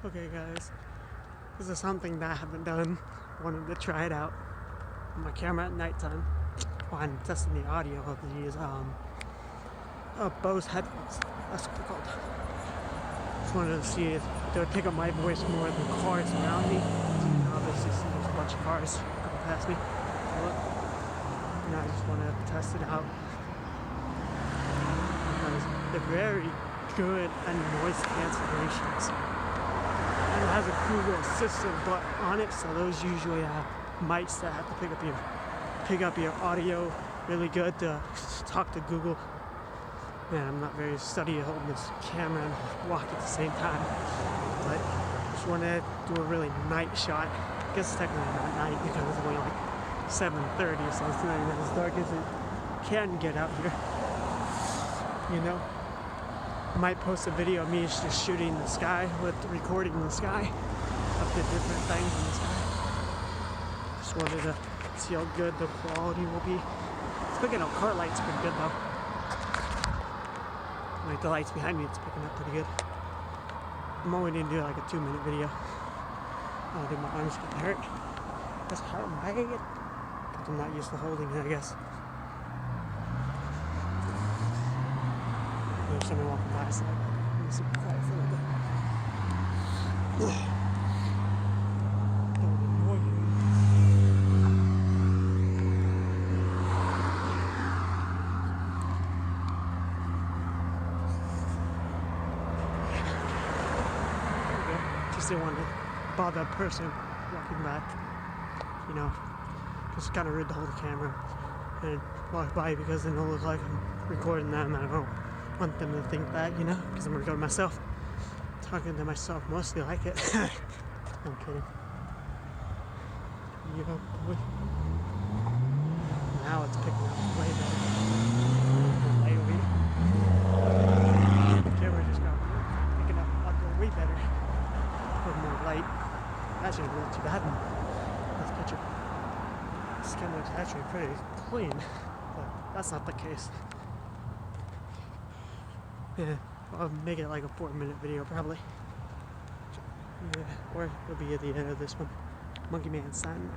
Okay guys, this is something that I haven't done. Wanted to try it out on my camera at nighttime while I'm testing the audio of these Bose headphones. That's what they're called. Just wanted to see if they would pick up my voice more than cars around me. So you can obviously see there's a bunch of cars going past me. Look. And I just want to test it out because they're very good at noise cancellations. And it has a Google Assistant button on it, so those usually have mics that have to pick up your audio really good to talk to Google. Man, I'm not very steady at holding this camera and walk at the same time, but just want to do a really night shot. I guess it's technically not night because it's only like 7:30, so it's not even as dark as it can get out here. You know, I might post a video of me just shooting the sky with recording the sky of the different things in the sky. Just wanted to see how good the quality will be. Speaking of car lights, pretty good though. Like the lights behind me, it's picking up pretty good. I'm only gonna do like a 2-minute video. Oh dude, my arm's getting hurt. That's hurting my head. Because I'm not used to holding it, I guess. There's someone walking by, so I'm gonna sit quiet for a little bit. Don't annoy you. Just didn't want to bother a person walking back, you know, just kind of rude to hold the camera and walk by because they don't look like I'm recording them. I don't want them to think that, you know, because I'm recording myself. Talking to myself mostly like it. I'm kidding. Yo, boy. Now it's picking up way better. The camera just got picking up way better. With more light. Actually, not too bad in this picture. This camera is actually pretty clean, but that's not the case. Yeah, I'll make it like a 4-minute video probably. Yeah, or it'll be at the end of this one. Monkey Man signing out.